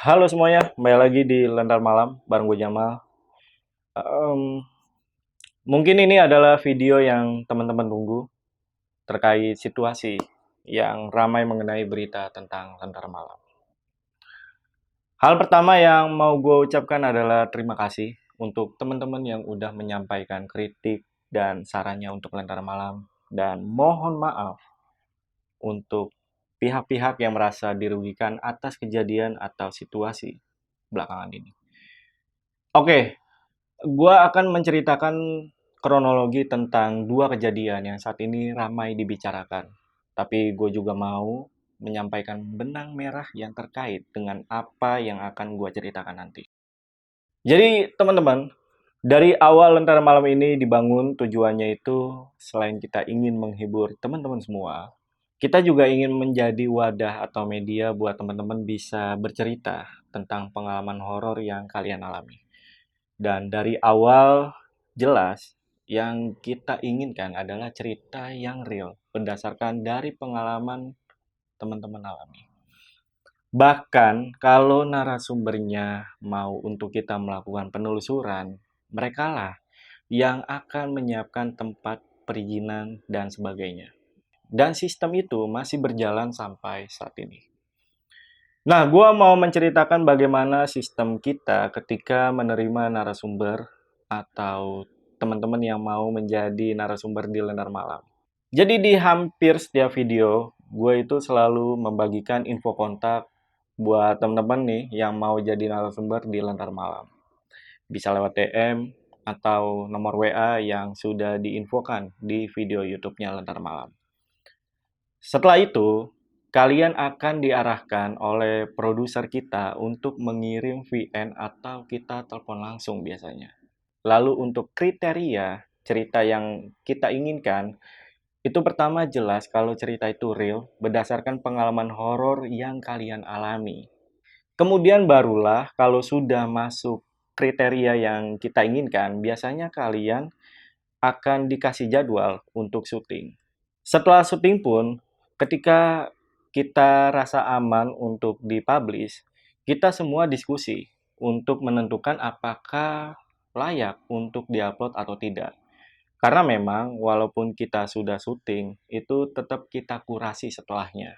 Halo semuanya, kembali lagi di Lentar Malam bareng gue Jamal. Em, Mungkin ini adalah video yang teman-teman tunggu terkait situasi yang ramai mengenai berita tentang Lentar Malam. Hal pertama yang mau gue ucapkan adalah terima kasih untuk teman-teman yang udah menyampaikan kritik dan sarannya untuk Lentar Malam. Dan mohon maaf untuk pihak-pihak yang merasa dirugikan atas kejadian atau situasi belakangan ini. Oke, gua akan menceritakan kronologi tentang dua kejadian yang saat ini ramai dibicarakan. Tapi gue juga mau menyampaikan benang merah yang terkait dengan apa yang akan gue ceritakan nanti. Jadi teman-teman, dari awal Lentera Malam ini dibangun tujuannya itu selain kita ingin menghibur teman-teman semua, kita juga ingin menjadi wadah atau media buat teman-teman bisa bercerita tentang pengalaman horor yang kalian alami. Dan dari awal jelas yang kita inginkan adalah cerita yang real berdasarkan dari pengalaman teman-teman alami. Bahkan kalau narasumbernya mau untuk kita melakukan penelusuran, merekalah yang akan menyiapkan tempat perizinan dan sebagainya. Dan sistem itu masih berjalan sampai saat ini. Nah, gua mau menceritakan bagaimana sistem kita ketika menerima narasumber atau teman-teman yang mau menjadi narasumber di Lentera Malam. Jadi di hampir setiap video, gue itu selalu membagikan info kontak buat teman-teman nih yang mau jadi narasumber di Lentera Malam. Bisa lewat DM atau nomor WA yang sudah diinfokan di video YouTube-nya Lentera Malam. Setelah itu, kalian akan diarahkan oleh produser kita untuk mengirim VN atau kita telepon langsung biasanya. Lalu untuk kriteria cerita yang kita inginkan, itu pertama jelas kalau cerita itu real berdasarkan pengalaman horor yang kalian alami. Kemudian barulah kalau sudah masuk kriteria yang kita inginkan, biasanya kalian akan dikasih jadwal untuk syuting. Setelah syuting pun, ketika kita rasa aman untuk dipublish, kita semua diskusi untuk menentukan apakah layak untuk diupload atau tidak. Karena memang walaupun kita sudah syuting, itu tetap kita kurasi setelahnya.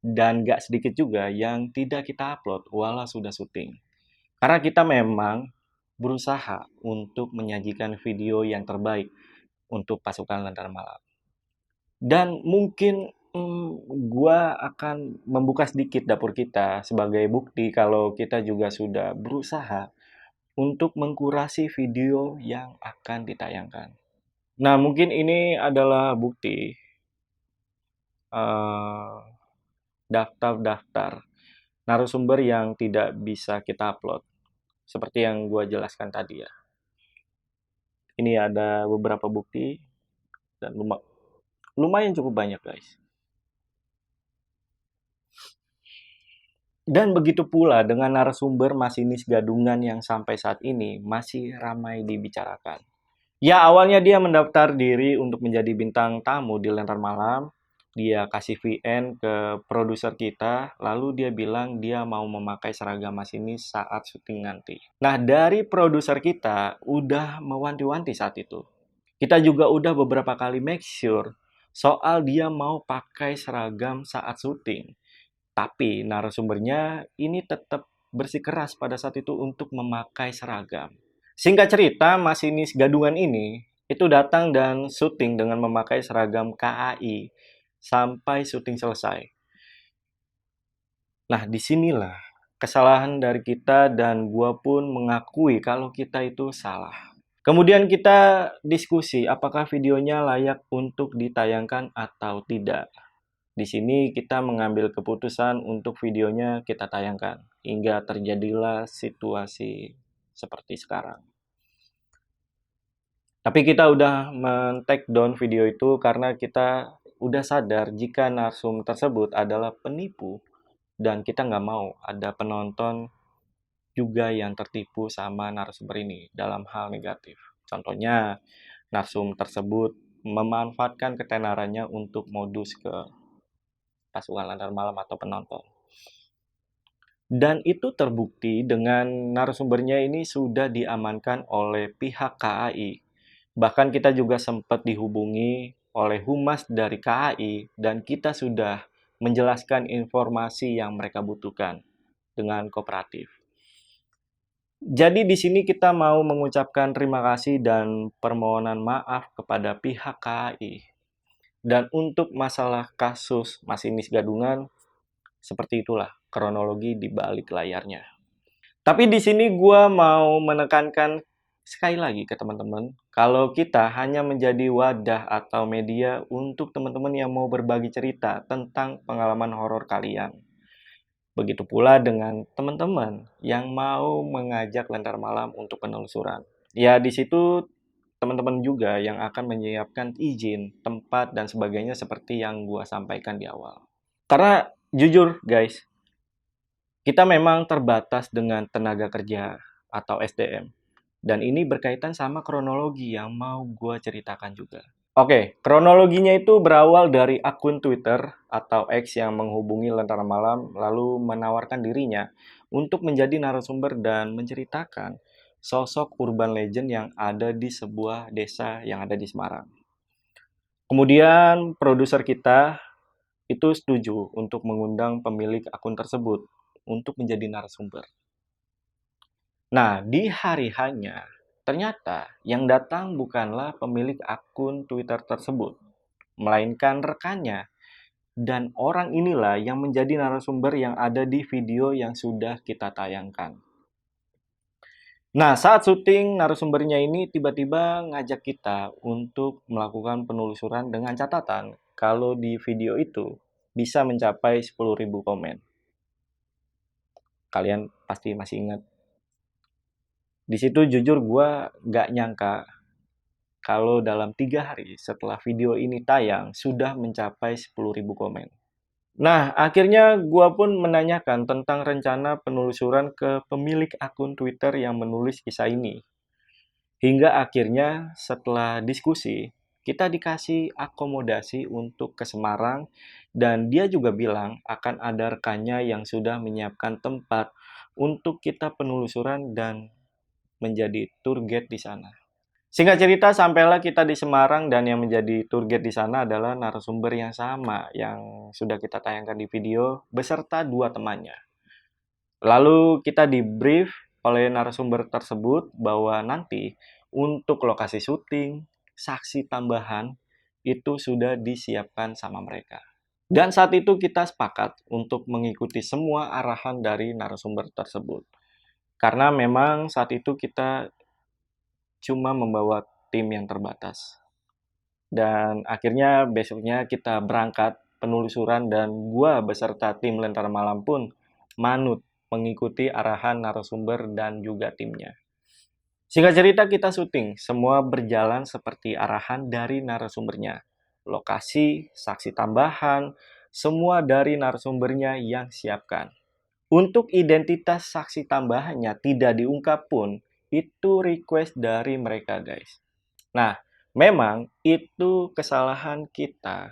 Dan gak sedikit juga yang tidak kita upload walau sudah syuting. Karena kita memang berusaha untuk menyajikan video yang terbaik untuk pasukan Lentera Malam. Dan mungkin gua akan membuka sedikit dapur kita sebagai bukti kalau kita juga sudah berusaha untuk mengkurasi video yang akan ditayangkan. Nah, mungkin ini adalah bukti eh, daftar-daftar narasumber yang tidak bisa kita upload, seperti yang gua jelaskan tadi ya. Ini ada beberapa bukti dan lumayan cukup banyak guys. Dan begitu pula dengan narasumber masinis gadungan yang sampai saat ini masih ramai dibicarakan. Ya, awalnya dia mendaftar diri untuk menjadi bintang tamu di Lentera Malam. Dia kasih VN ke produser kita, lalu dia bilang dia mau memakai seragam masinis saat syuting nanti. Nah, dari produser kita udah mewanti-wanti saat itu. Kita juga udah beberapa kali make sure soal dia mau pakai seragam saat syuting. Tapi narasumbernya ini tetap bersikeras pada saat itu untuk memakai seragam. Singkat cerita, masinis gadungan ini itu datang dan syuting dengan memakai seragam KAI sampai syuting selesai. Nah, disinilah kesalahan dari kita dan gua pun mengakui kalau kita itu salah. Kemudian kita diskusi apakah videonya layak untuk ditayangkan atau tidak. Di sini kita mengambil keputusan untuk videonya kita tayangkan hingga terjadilah situasi seperti sekarang. Tapi kita udah men-take down video itu karena kita udah sadar jika narsum tersebut adalah penipu dan kita nggak mau ada penonton juga yang tertipu sama narasumber ini dalam hal negatif. Contohnya, narsum tersebut memanfaatkan ketenarannya untuk modus ke pasukan Lentera Malam atau penonton. Dan itu terbukti dengan narasumbernya ini sudah diamankan oleh pihak KAI. Bahkan kita juga sempat dihubungi oleh humas dari KAI dan kita sudah menjelaskan informasi yang mereka butuhkan dengan kooperatif. Jadi di sini kita mau mengucapkan terima kasih dan permohonan maaf kepada pihak KAI. Dan untuk masalah kasus masinis gadungan, seperti itulah kronologi di balik layarnya. Tapi di sini gue mau menekankan sekali lagi ke teman-teman, kalau kita hanya menjadi wadah atau media untuk teman-teman yang mau berbagi cerita tentang pengalaman horor kalian. Begitu pula dengan teman-teman yang mau mengajak Lentar Malam untuk penelusuran. Ya, di situ teman-teman juga yang akan menyiapkan izin, tempat, dan sebagainya seperti yang gue sampaikan di awal. Karena jujur guys, kita memang terbatas dengan tenaga kerja atau SDM. Dan ini berkaitan sama kronologi yang mau gue ceritakan juga. Oke, kronologinya itu berawal dari akun Twitter atau X yang menghubungi Lentera Malam lalu menawarkan dirinya untuk menjadi narasumber dan menceritakan sosok urban legend yang ada di sebuah desa yang ada di Semarang. Kemudian produser kita itu setuju untuk mengundang pemilik akun tersebut untuk menjadi narasumber. Nah, di hari hanya, ternyata yang datang bukanlah pemilik akun Twitter tersebut, melainkan rekannya. Dan orang inilah yang menjadi narasumber yang ada di video yang sudah kita tayangkan. Nah, saat syuting, narasumbernya ini tiba-tiba ngajak kita untuk melakukan penelusuran dengan catatan kalau di video itu bisa mencapai 10.000 komen. Kalian pasti masih ingat. Di situ jujur gue gak nyangka kalau dalam 3 hari setelah video ini tayang sudah mencapai 10.000 komen. Nah, akhirnya gue pun menanyakan tentang rencana penelusuran ke pemilik akun Twitter yang menulis kisah ini. Hingga akhirnya setelah diskusi, kita dikasih akomodasi untuk ke Semarang dan dia juga bilang akan ada rekannya yang sudah menyiapkan tempat untuk kita penelusuran dan menjadi tour guide di sana. Singkat cerita, sampailah kita di Semarang dan yang menjadi tour guide di sana adalah narasumber yang sama yang sudah kita tayangkan di video beserta 2 temannya. Lalu kita di-brief oleh narasumber tersebut bahwa nanti untuk lokasi syuting, saksi tambahan itu sudah disiapkan sama mereka. Dan saat itu kita sepakat untuk mengikuti semua arahan dari narasumber tersebut. Karena memang saat itu kita cuma membawa tim yang terbatas. Dan akhirnya besoknya kita berangkat penelusuran dan gua beserta tim Lentera Malam pun manut mengikuti arahan narasumber dan juga timnya. Singkat cerita kita syuting, semua berjalan seperti arahan dari narasumbernya. Lokasi, saksi tambahan, semua dari narasumbernya yang siapkan. Untuk identitas saksi tambahannya tidak diungkap pun, itu request dari mereka guys. Nah, memang itu kesalahan kita.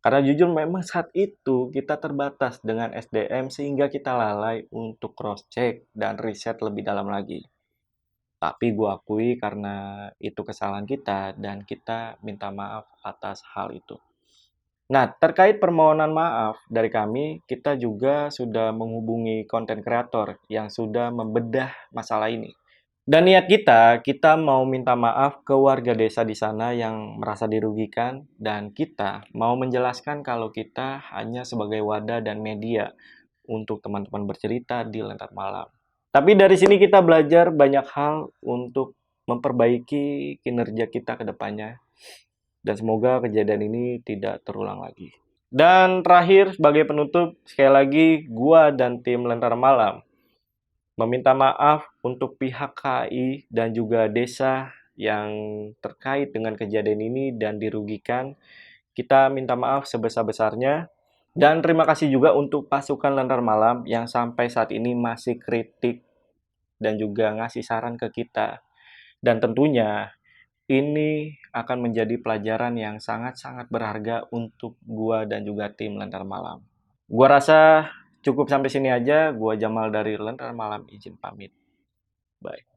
Karena jujur memang saat itu kita terbatas dengan SDM sehingga kita lalai untuk cross-check dan riset lebih dalam lagi. Tapi gue akui karena itu kesalahan kita dan kita minta maaf atas hal itu. Nah, terkait permohonan maaf dari kami, kita juga sudah menghubungi konten kreator yang sudah membedah masalah ini. Dan niat kita mau minta maaf ke warga desa di sana yang merasa dirugikan dan kita mau menjelaskan kalau kita hanya sebagai wadah dan media untuk teman-teman bercerita di Lentar Malam. Tapi dari sini kita belajar banyak hal untuk memperbaiki kinerja kita ke depannya. Dan semoga kejadian ini tidak terulang lagi. Dan terakhir sebagai penutup, sekali lagi gua dan tim Lentera Malam meminta maaf untuk pihak KAI dan juga desa yang terkait dengan kejadian ini dan dirugikan. Kita minta maaf sebesar-besarnya. Dan terima kasih juga untuk pasukan Lentera Malam yang sampai saat ini masih kritik dan juga ngasih saran ke kita. Dan tentunya ini akan menjadi pelajaran yang sangat-sangat berharga untuk gua dan juga tim Lentera Malam. Gua rasa cukup sampai sini aja. Gua Jamal dari Lentera Malam izin pamit. Bye.